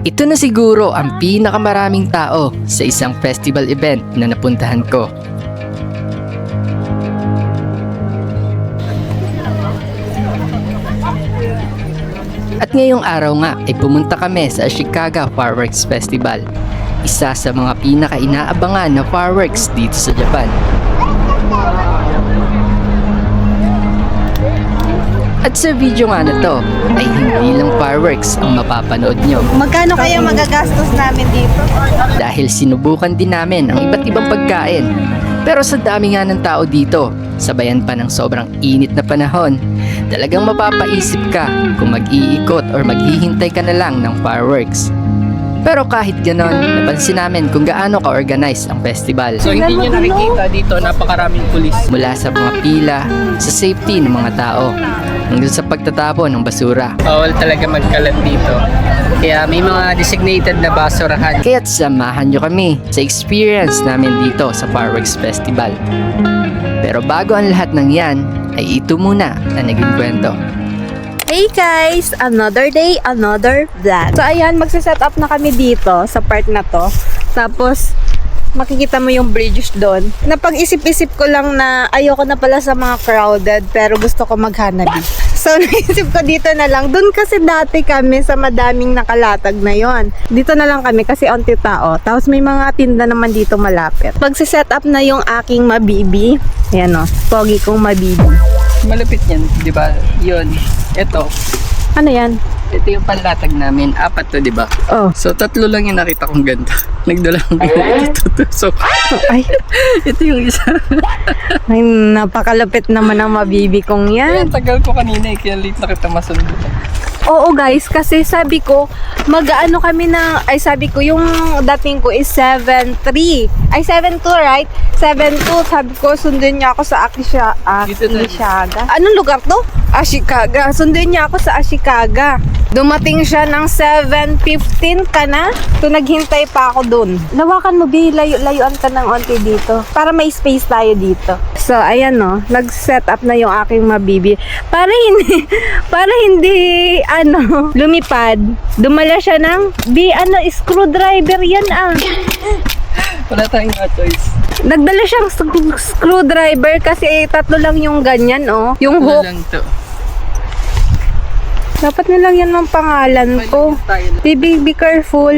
Ito na siguro ang pinakamaraming tao sa isang festival event na napuntahan ko. At ngayong araw nga ay pumunta kami sa Ashikaga Fireworks Festival, isa sa mga pinaka-inaabangan na fireworks dito sa Japan. At sa video nga na to ay hindi lang fireworks ang mapapanood nyo. Magkano kaya magagastos namin dito? Dahil sinubukan din namin ang iba't ibang pagkain. Pero sa dami nga ng tao dito, sabayan pa ng sobrang init na panahon, talagang mapapaisip ka kung mag-iikot or maghihintay ka na lang ng fireworks. Pero kahit ganon, napansin namin kung gaano ka-organize ang festival. So hindi nyo nakikita dito, napakaraming pulis. Mula sa mga pila, sa safety ng mga tao, hanggang sa pagtatapon ng basura. Bawal talaga magkalat dito. Kaya may mga designated na basurahan. Kaya't samahan nyo kami sa experience namin dito sa Fireworks Festival. Pero bago ang lahat ng yan, ay ito muna ang naging kwento. Hey guys! Another day, another vlog. So ayan, magsiset up na kami dito sa part na to. Tapos, makikita mo yung bridges doon. Napag-isip-isip ko lang na ayoko na pala sa mga crowded, pero gusto ko maghanabi. So, naisip ko dito na lang. Doon kasi dati kami sa madaming nakalatag na yon. Dito na lang kami kasi onti tao. Tapos may mga tinda naman dito malapit. Pag-set up na yung aking mabibi. Ayan o, pogi kong mabibi. Malapit yan, di ba? Yun. Ito. Ano yan? Ito yung panlatag namin. 4 to, di ba? Oh. So, 3 lang yung nakita kong ganda. Nagdala lang dito. So, Ay, ito yung isa. ay, napakalapit naman ang mabibi kong Kaya yan. tagal ko kanina eh. Kaya late na kita masundo. Oo guys, kasi sabi ko, mag-ano kami na, ay sabi ko, yung dating ko is 7-3. Ay, 7-2, right? 7-2, sabi ko, sundin niya ako sa Ashikaga. Anong lugar to? Ashikaga. Sundin niya ako sa Ashikaga. Dumating siya ng 7:15 ka na. So, naghintay pa ako dun. Lawakan mo, Bi. Layuan ka ng onti dito. Para may space tayo dito. So, ayan no. Nag-set up na yung aking mabibi. Para hindi, lumipad. Dumala siya ng, screwdriver yan ah. Wala tayong choice. Nagdala siyang screwdriver kasi 3 lang yung ganyan oh. Yung Wala hook. lang to. Dapat na lang yan ng pangalan ko. Baby, be careful.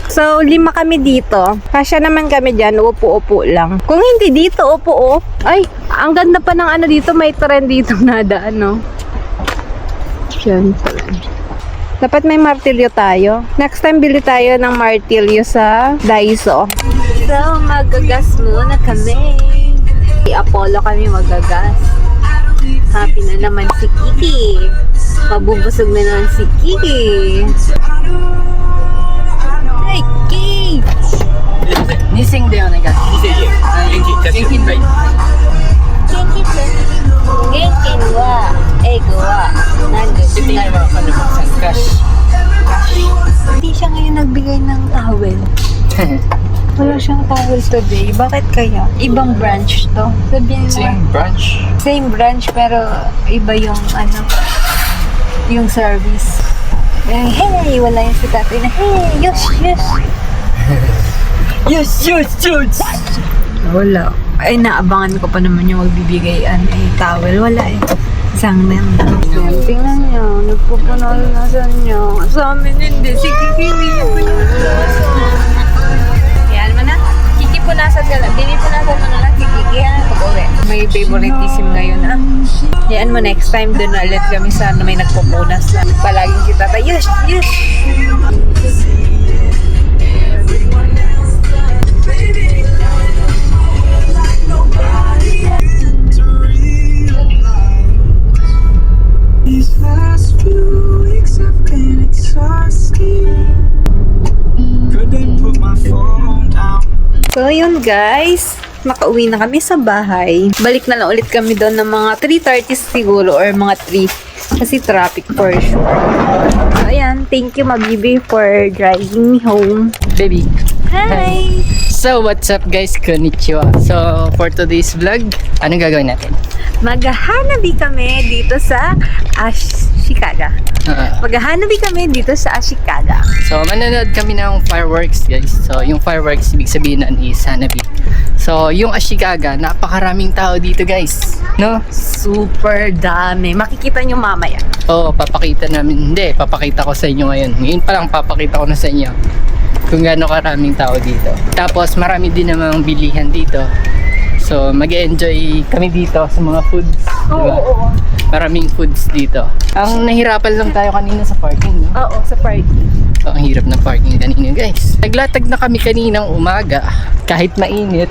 So, 5 kami dito. Kasya naman kami dyan, upo-upo lang. Kung hindi dito, upo. Ay, ang ganda pa ng dito, may trend dito na daan, no? Yan pala. Dapat may martilyo tayo. Next time, bili tayo ng martilyo sa Daiso. So, magagas muna kami. Apollo kami magagas. Happy na naman si Kiki. Mabubusog na naman si Kiki. Hey, Kiki! Nising de onegai. Genki bai. Genkin wa, ego wa, Ito yung mga cash. Hindi siya ngayon nagbigay ng towel. Wala siyang towel today. Bakit kaya? Ibang branch to. Sabihin mo. Same branch. Same branch pero iba yung yung service. Hey, wala yung si tatay na, hey, yes. Yes. Wala. Ay, naabangan ko pa naman yung magbibigay towel. Wala eh. Isang na yun. Tingnan niyo, nagpupunasan niyo. Sa amin hindi. Sige, kiniyo pa niyo. Yan mo na. Kikipunasan ka lang. Binipunasan mo na lang. Kikiki ha. Pag-uwi. May favoritism ngayon ah. Yan mo, next time doon ulit kami sa may nagpupunas na. Palaging kita tayo. Yes. These last few weeks have been exhausting. Couldn't put my phone down. So, yun guys. Makauwi na kami sa bahay. Balik na lang ulit kami doon ng mga 3:30 siguro or mga 3. Kasi traffic for sure. So, ayan. Thank you, Mabibi, for driving me home. Baby. Hi! So, what's up guys? Konnichiwa. So, for today's vlog, anong gagawin natin? Maghahanabi kami dito sa Ashikaga. Maghahanabi kami dito sa Ashikaga. So, manonood kami ng fireworks guys. So, yung fireworks, ibig sabihin nun is hanabi. So, yung Ashikaga, napakaraming tao dito guys. No? Super dami. Makikita nyo mamaya. Oo, papakita namin. Hindi, papakita ko sa inyo ngayon. Ngayon pa lang, papakita ko na sa inyo kung gaano karaming tao dito. Tapos, marami din namang bilihan dito. So, mag-enjoy kami dito sa mga foods. Diba? Oo. Maraming foods dito. Ang nahirapan lang tayo kanina sa parking, no? Oo, sa parking. So, ang hirap ng parking kanina, guys. Naglatag na kami kaninang umaga. Kahit mainit,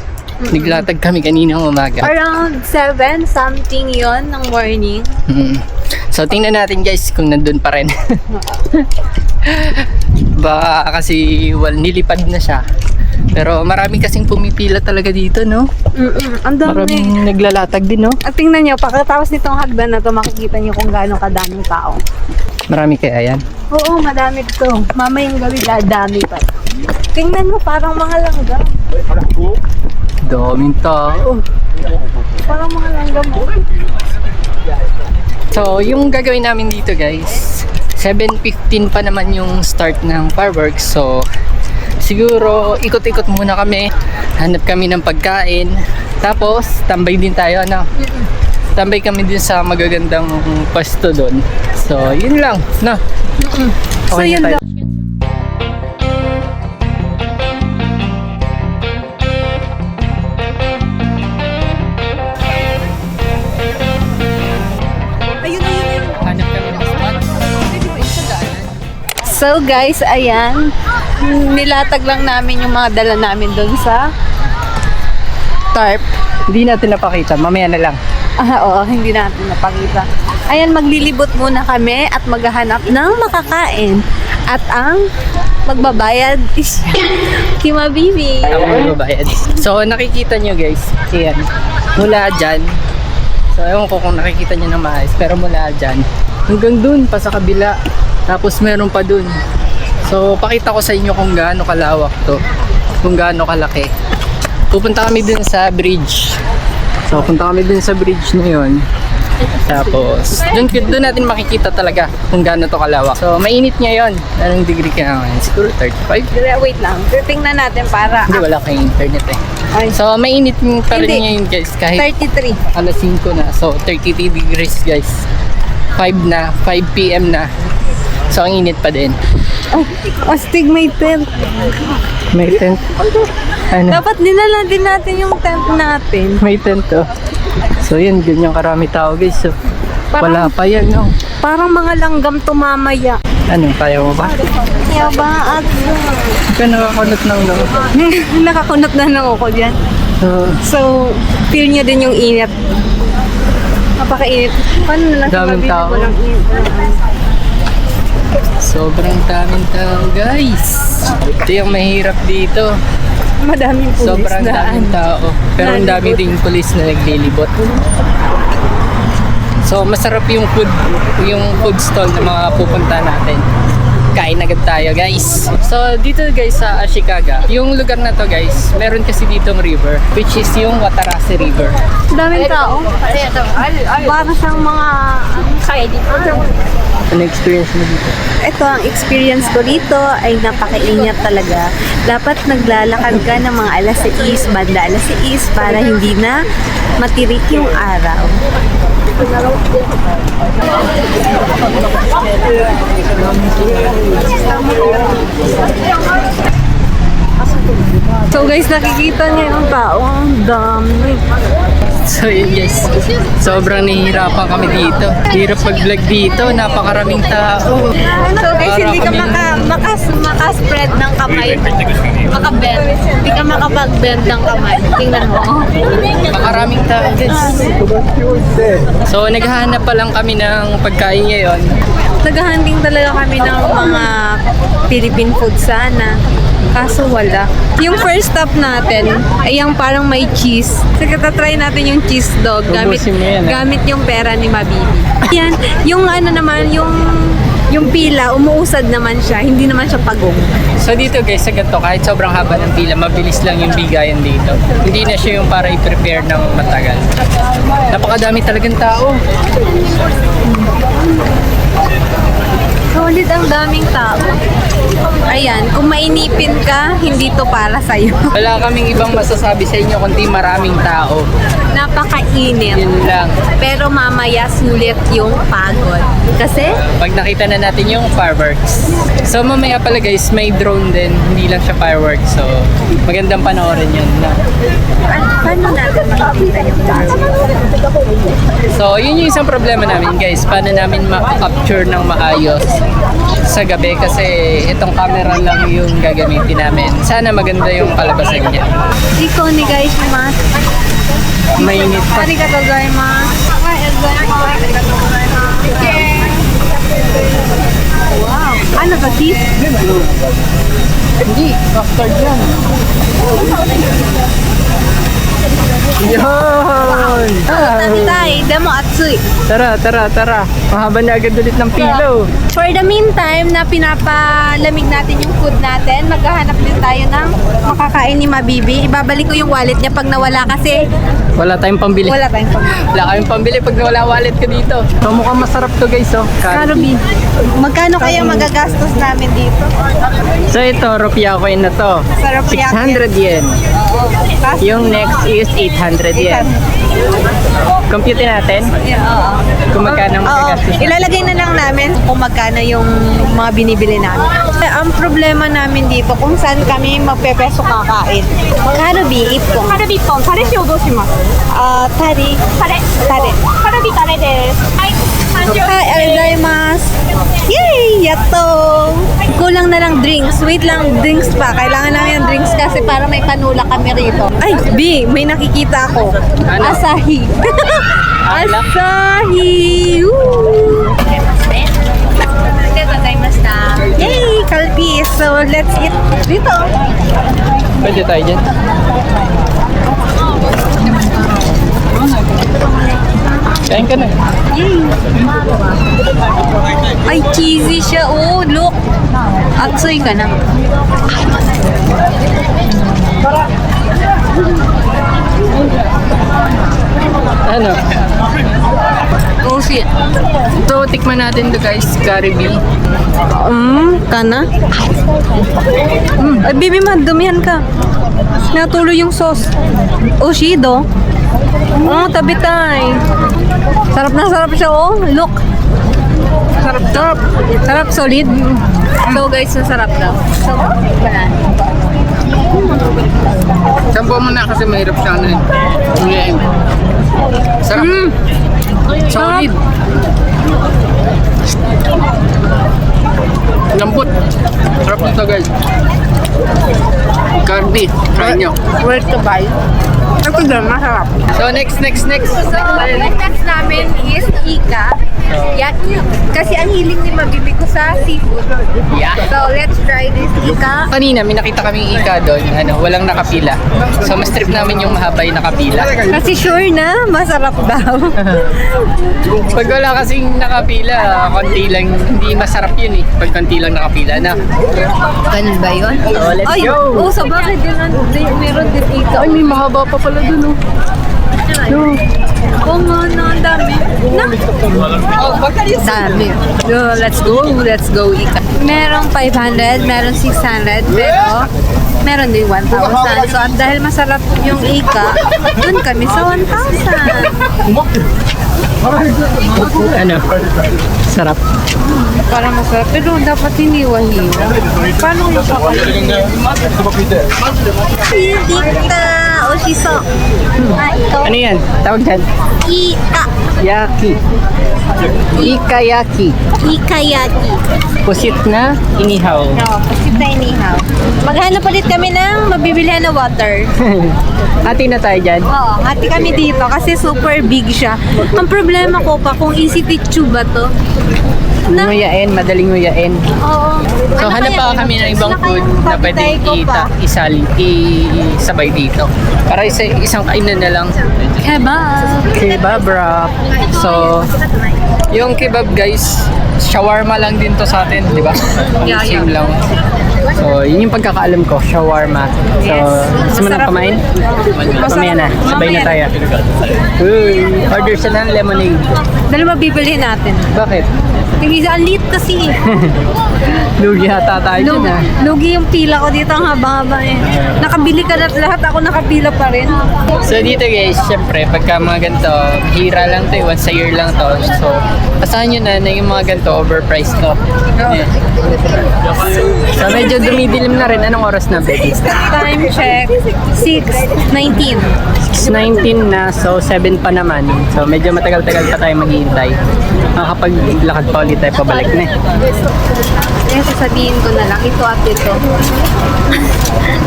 naglatag kami kaninang umaga. Around 7 something yon ng morning. So, tingnan natin, guys, kung nandun pa rin. Baka kasi nilipad na siya. Pero marami kasing pumipila talaga dito, no? Ang dami. Maraming naglalatag din, no? At tingnan nyo, pagkatapos nitong hagdan na to, makikita nyo kung gaano kadaming tao. Marami kaya yan. Oo, madami to. Mamayang gabi, dadami pa. Tingnan mo, parang mga langgam. Daming tao. Parang mga langgam. So, yung gagawin namin dito, guys, 7:15 pa naman yung start ng fireworks. So, siguro ikot-ikot muna kami. Hanap kami ng pagkain. Tapos, tambay din tayo, ano? Tambay kami din sa magagandang pwesto doon. So, yun lang, no? So, Okay na yun tayo. lang. Hanap kami ng spot. Pwede ba isa daanan? So guys, ayan. Nilatag lang namin yung mga dala namin doon sa tarp. Hindi natin napakita, mamaya na lang. Oo, hindi natin napakita. Ayan, maglilibot muna kami at maghahanap ng makakain. At ang magbabayad is Kima Bibi. Ako magbabayad. So, nakikita nyo guys, ayan, mula dyan. So, ewan ko kung nakikita nyo na maayos, pero mula dyan, hanggang dun, pa sa kabila. Tapos meron pa dun. So, pakita ko sa inyo kung gaano kalawak to. Kung gaano kalaki. Pupunta kami dun sa bridge. So, punta kami dun sa bridge na yun. Tapos, dun natin makikita talaga kung gaano to kalawak. So, mainit ngayon. Anong degree ka ngayon? Siguro 35? Wait lang, tingnan natin para Hindi, wala kayong internet eh. Ay, So, mainit pa rin Hindi. ngayon guys. Kahit 33. alas 5 na. So, 33 degrees guys. 5 na. 5 p.m. na. So, ang init pa din. Oh, astig may tent. May tent. Ano? Dapat dinala din natin yung tent natin. May tent oh. So, yun. Ganyan karami tao guys. So, wala pa yan no. Parang mga langgam tumamaya. Ano? Kaya mo ba? Kaya ba at Ikaw nakakunot ng no. nakakunot na ng ako dyan. So, So, feel nyo din yung init. Napakainit. Paano na lang sa Daming Mabini? tao. Walang init. sobrang daming tao guys. Ito yung mahirap dito. Madaming pulis Sobrang na. daming tao. Pero ang dami ding pulis na naglilibot. So masarap yung food stall na mga pupunta natin. Kain agad tayo guys. So dito guys sa Ashikaga, yung lugar na to guys, meron kasi ditong river which is yung Watarase River. Daming tao. Para siyang mga Ano experience mo dito? Ito, ang experience ko dito ay napakaingat talaga. Dapat naglalakad ka ng mga alas 6, banda alas 6 para hindi na matirik yung araw. So guys, nakikita niyo yung tao. Ang dami. So yun guys, sobrang nahihirapan kami dito. Hirap mag-vlog dito, napakaraming tao. So guys, hindi ka maka-spread ng kamay mo. Maka-bend. Hindi ka makapag-bend ng kamay. Tingnan mo. Napakaraming tao guys. So naghahanap pa lang kami ng pagkain ngayon. Naghahanding talaga kami ng mga Philippine food sana. Kaso wala. Yung first stop natin ay yung parang may cheese. Sige, tatry natin yung cheese dog. Ubusin mo yan, ah. Gamit yung pera ni Mabibi. Yan, yung ano naman, yung yung pila, umuusad naman siya. Hindi naman siya pagong. So dito guys, sa ganito, kahit sobrang haba ng pila, mabilis lang yung bigayan dito. Hindi na siya yung para i-prepare ng matagal. Napakadami talagang tao. Solid ang daming tao. Ayan, kung mainipin ka, hindi to para sa'yo. Wala kaming ibang masasabi sa inyo kundi maraming tao. Napakainit. Yun lang. Pero mamaya sulit yung pagod. Kasi, Pag nakita na natin yung fireworks. So mamaya pala guys, may drone din. Hindi lang siya fireworks. So magandang panoorin yun. paano natin makikita yung So yun yung isang problema namin guys. Paano namin ma-capture ng maayos sa gabi kasi itong camera lang yung gagamitin namin. Sana maganda yung kalabasan niya. Ikaw ni guys, mas. Mainit pa. Arigatou gozaimasu. Wow. Ano ba, kiss? Hindi, after dyan. Yun! Tatay, demo atsui. Tara, tara, tara. Mahaba na agad ulit ng pilo. For the meantime na pinapalamig natin yung food natin, maghahanap din tayo ng makakain ni Mabibi. Ibabalik ko yung wallet niya pag nawala kasi Wala tayong pambili. wala tayong pamilya. Wala kayong pambili pag nawala wallet ko dito. So mukhang masarap to guys oh. Karubi, magkano kaya magagastos namin dito? So ito, rupiah coin na to. Sa rupiah 600 yen. Yung next is 800 yen. Compute natin Oo. kung magkano ang Oo, magagastos natin. ilalagay na lang namin kung magkano yung mga binibili namin. Ang problema namin dito kung saan kami magpepeso kakain. Karubi, ipong. カルビポン、タレ塩どうします？ Tari. タレ。 Tari. カルビタレです。はい。完了。 Hi, arigatou. Yay! Yato! Kulang na lang drinks. Wait lang, drinks pa. Kailangan namin ng drinks kasi para may panula kami rito. Ay, B, may nakikita ako. Ano? Asahi. Alak? Asahi! Woo! Yay! Kalpi! So, let's eat dito. Pwede tayo dyan. Kain ka na. Yay! Ay, cheesy siya. Oh, look! Atsoy ka na. Ano? Oh, shit. So, tikman natin to guys, Caribe. Kana? Ay, baby man, dumihan ka. Natuloy yung sauce. Oshido. Oh, tabi tay. Sarap na sarap siya, oh. Look. Sarap, sarap. Sarap, solid. So, guys, masarap daw. So, banana. Sampo mo na kasi mahirap siya ano eh. Sarap. Solid. Lambot. Sarap nito guys. Cardi. Try nyo. Worth to buy. Ito din, masarap. So next. So, ang next namin is Ika. Yaki. Kasi ang hiling ni Mabibi ko sa seafood. Yeah. So, let's try this Ika. Kanina may nakita kaming ika doon, walang nakapila. So mas trip namin yung mahaba yung nakapila. Kasi sure na, masarap daw. Pag wala kasing nakapila, konti lang, hindi masarap yun eh. Pag konti lang nakapila na. Ganun ba yun? So let's Ay, go! sa bakit yun? Meron din Ika. Ay, may mahaba pa pala dun oh. Oo nga na, ang dami. Na? Dami. So, let's go Ika. Merong 500, merong 600, pero meron din 1,000. So, at dahil masarap yung Ika, dun kami sa 1,000. Ano? Sarap. Para masarap, pero dapat hiniwa-hiwa. Paano yung Ika! Oshiso! Ito. Ano yan? Tawag dyan? Ika! Yaki. Ikayaki. Ikayaki. Pusit na inihaw. No, pasit na inihaw. Maghanap ulit kami ng mabibilihan na water. Hati na tayo dyan. Oo, hati kami dito kasi super big siya. Ang problema ko pa kung easy teach ba to? Na? Nguyain, madaling nguyain. Oo. So Ano hanap kaya pa yun? kami ng ibang Sila food kayong na pwedeng papitay ko pa. isabay dito. Para isang kainan na lang. Kebab. Kebab wrap. So, Yung kebab guys, shawarma lang din to sa atin, di ba? Yeah, Same lang. So, yun yung pagkakaalam ko, shawarma. So, gusto mo na Masarap. kumain? Mamaya na, sabay na tayo. Uy, order siya ng lemonade. Dalawa bibilhin natin. Bakit? Hindi, ang lit kasi. Lugi hata tayo dyan ah. Lugi yung pila ko dito, ang haba-haba eh. Nakabili ka na lahat, ako nakapila pa rin. So dito guys, syempre pagka mga ganito, hira lang to, once a year lang to. So, asahan nyo na yung mga ganito, overpriced to. Yeah. So medyo dumidilim na rin. Anong oras na, Becky? Time check, 6:19. 6:19 na, so 7 pa naman. So medyo matagal-tagal pa tayo maghihintay. Makakapaglakad pa ulit tayo pabalik na. Kaya sasabihin ko na lang, ito at ito.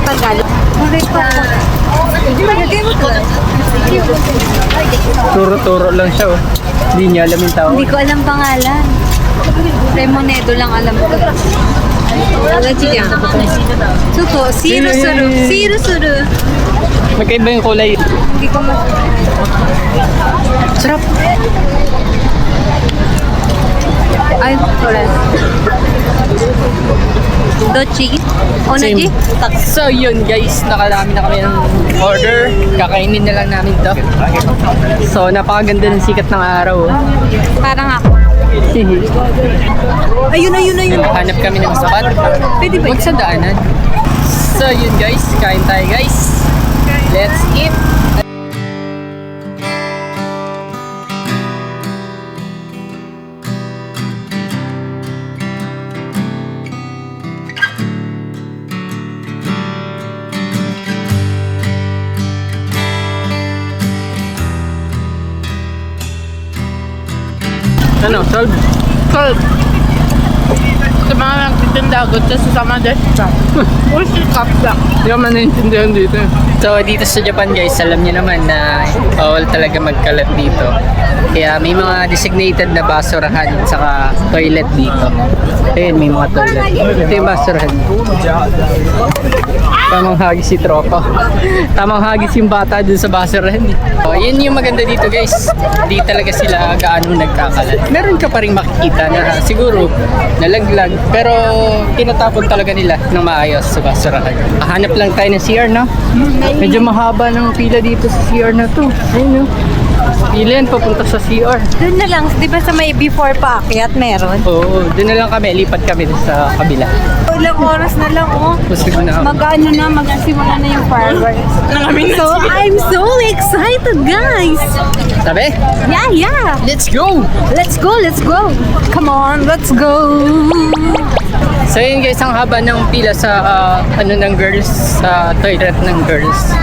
Tagal. Bakit pa? Turo-turo lang siya oh. Hindi niya alam yung tao. Hindi ko alam pangalan. Remonedo lang alam ko. Suko, siru-suru. Siru-suru. Magkaiba yung kulay. Hindi ko mas... Sarap! Ay, wala. Dochi? Onaji? So yun guys, nakarami na kami ng order. Kakainin na lang namin to. So napakaganda ng sikat ng araw. Oh. Parang ako. Ayun. Hanap kami ng sapat. Pwede ba? Huwag sa daanan. So yun guys, kain tayo guys. Let's eat! Ano, solve? Solve. Sa mga nagtitinda, good sa sasama desu ka. Ushi kapsa. Hindi ko man naintindihan dito. So dito sa Japan guys, alam niyo naman na bawal talaga magkalat dito. Kaya may mga designated na basurahan at saka toilet dito. Ayun, may mga toilet. Ito yung basurahan. Tamang hagis si tropa. Tamang hagis yung bata dun sa basurahan. So, yun yung maganda dito guys. Hindi talaga sila gaano nagkakalat. Meron ka pa rin makikita na siguro nalaglag. Pero tinatapon talaga nila ng maayos sa basurahan. Hanap lang tayo ng CR, no? Medyo mahaba ng pila dito sa CR na to. Ayun, no? Pila yan papunta sa CR. Doon na lang, di ba sa may before pa akyat meron? Oo, doon na lang kami. Lipat kami dun sa kabila. Ilang oras na lang, oh. Busog na ako. Mag-ano na, magsisimula na yung fireworks. So, I'm so excited, guys! Sabi? Yeah! Let's go! Let's go! Come on, let's go! So yun guys, ang haba ng pila sa ng girls, sa toilet ng girls.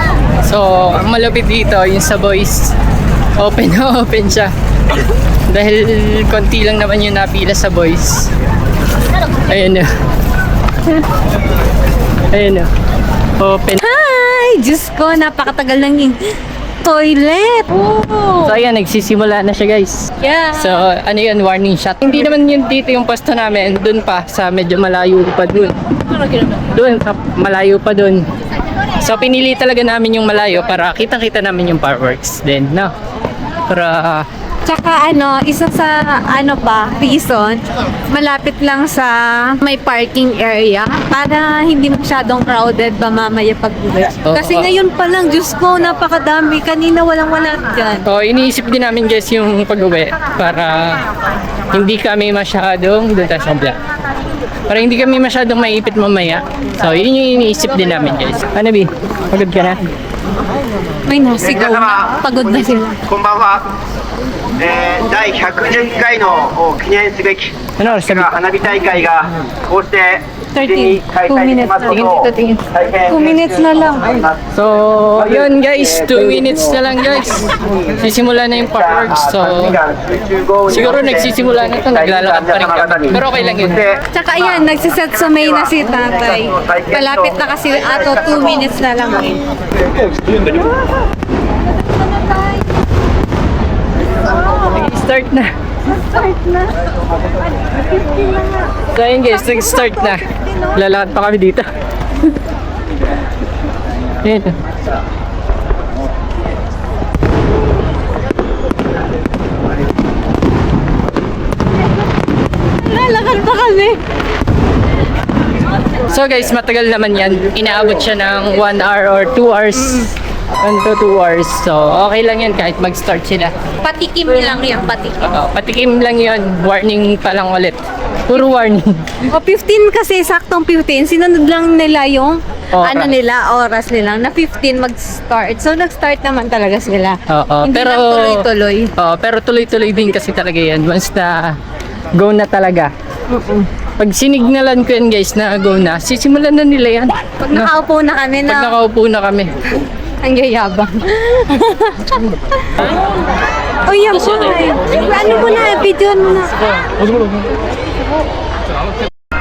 So, ang malapit dito, yung sa boys, open na open siya. Dahil konti lang naman yung napila sa boys. Ayun na. Ayun na. Open. Hi! Diyos ko, napakatagal ng toilet! Oh! So ayan, nagsisimula na siya guys. Yeah! So, ano yun, warning shot. Hindi naman yun dito yung posto namin. Doon pa, sa medyo malayo pa doon. Doon, malayo pa doon. So, pinili talaga namin yung malayo para kitang-kita namin yung fireworks. Then, no? Para, Tsaka ano, isa sa ano pa, reason, malapit lang sa may parking area para hindi masyadong crowded ba mamaya pag-uwi. Oo. Kasi ngayon pa lang, Diyos ko, napakadami. Kanina walang-wala dyan. so, iniisip din namin guys yung pag-uwi para hindi kami masyadong, doon tayo sa kabila. Para hindi kami masyadong maipit mamaya. So, yun yung iniisip din namin guys. Ano, Bi? Pagod ka na? May nasigaw na. Pagod na sila. こんばんは、第110回の記念すべき Ano, sabi ko? 花火大会がこうして無事に開催できますことを大変 2 minutes na lang. So, yun guys, 2 minutes na lang guys. Sisimula na yung fireworks. So, siguro nagsisimula na ito, naglalakad pa rin kami. Pero okay lang yun. Tsaka yan, nagsiset sumay na si tatay. Malapit na kasi ato 2 minutes na lang. Nag-start na. So, yun guys, nag-start na. Lalakad pa kami dito. Yun. Naglalakad pa kami. So guys, matagal naman yan. Inaabot siya ng 1 hour or 2 hours. 1 to 2 hours. So, okay lang yan kahit mag-start sila. Patikim lang yan, patikim. Patikim lang yon. Warning pa lang ulit. Puro warning. O 15 kasi, saktong 15. Sinunod lang nila yung Oras. oras nila. Na 15 mag-start. So, nag-start naman talaga sila. Oo, Hindi pero lang tuloy-tuloy. Pero tuloy-tuloy din kasi talaga yan. Once na go na talaga. Pag sinignalan ko yan guys na go na, sisimulan na nila yan. Pag nakaupo na kami Pag na, nakaupo na kami. ang yayabang. O yan po. Ano mo na, video mo na.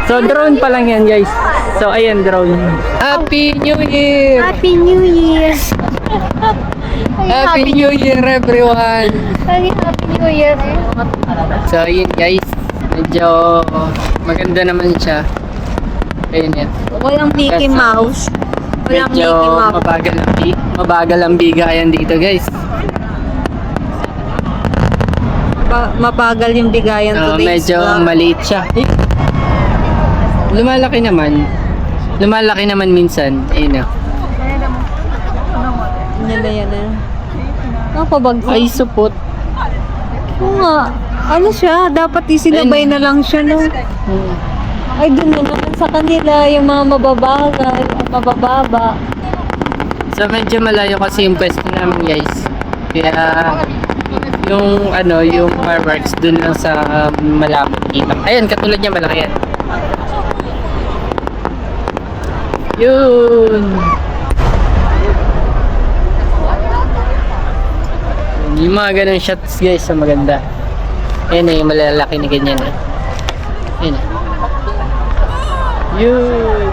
So drone pa lang yan guys. So ayan drone. Happy New Year! Happy New Year! Happy New Year everyone! Happy New Year! So ayun guys. Medyo maganda naman siya. Ayun yan. Walang Mickey Kasi- Mouse. Walang Medyo Mickey Mouse. mabagal ang bigayan dito guys. Mabagal yung bigayan today's Medyo vlog. maliit siya. Lumalaki naman. Lumalaki naman minsan. Ayun na. Yan na yan na. Nakapabagsak. Ay supot. Oo nga. Ano siya? Dapat isinabay na lang siya, no? Ay, dun na naman sa kanila, yung mga mababagal, mabababa. So medyo malayo kasi yung pwesto namin guys. Kaya yung yung fireworks dun lang sa malapit kita. Ayun, katulad niya malaki yan. Yun. Yung mga ganun shots guys, so maganda. Ayun na yung malalaki na ganyan. Ayun na. Yun.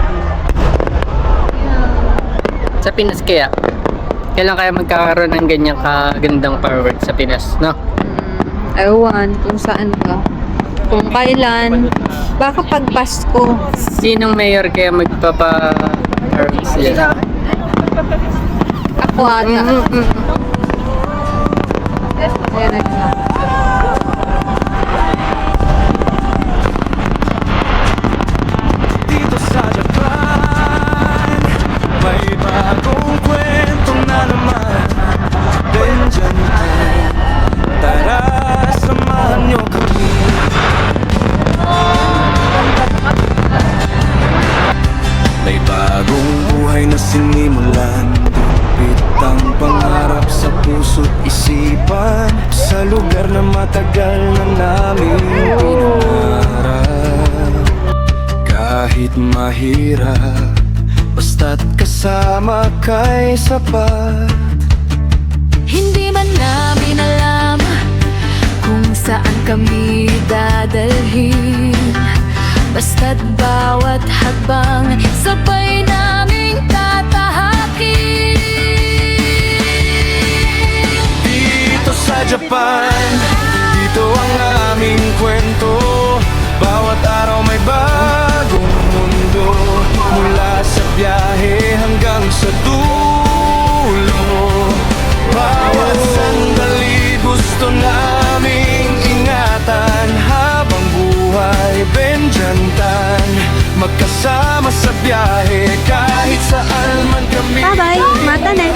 Sa Pinas kailan kaya magkakaroon ng ganyang kagandang fireworks sa Pinas, no? Ewan, kung saan ka. Kung kailan. Baka pag Pasko. Sinong mayor kaya magpapa-fireworks sila? Ako ata. Ayan na siya. Dito sa Japan, may bagong kwento na naman. Benjan, tara, samahan niyo kami. May bagong buhay na sinimulan. Pitang pangarap sa puso't isipan, sa lugar na matagal na namin pinangarap. Kahit mahirap, basta't kasama kay sapat. Hindi man namin alam kung saan kami dadalhin, basta't bawat hakbang sabay naming tatahakin. Dito sa Japan, dito ang aming kwento. Bawat araw may bagong mundo, mula sa biyahe hanggang sa dulo. Bawat sandali gusto naming ingatan, habang buhay benjantan, magkasama sa biyahe kahit saan man kami. Bye-bye. Mata na.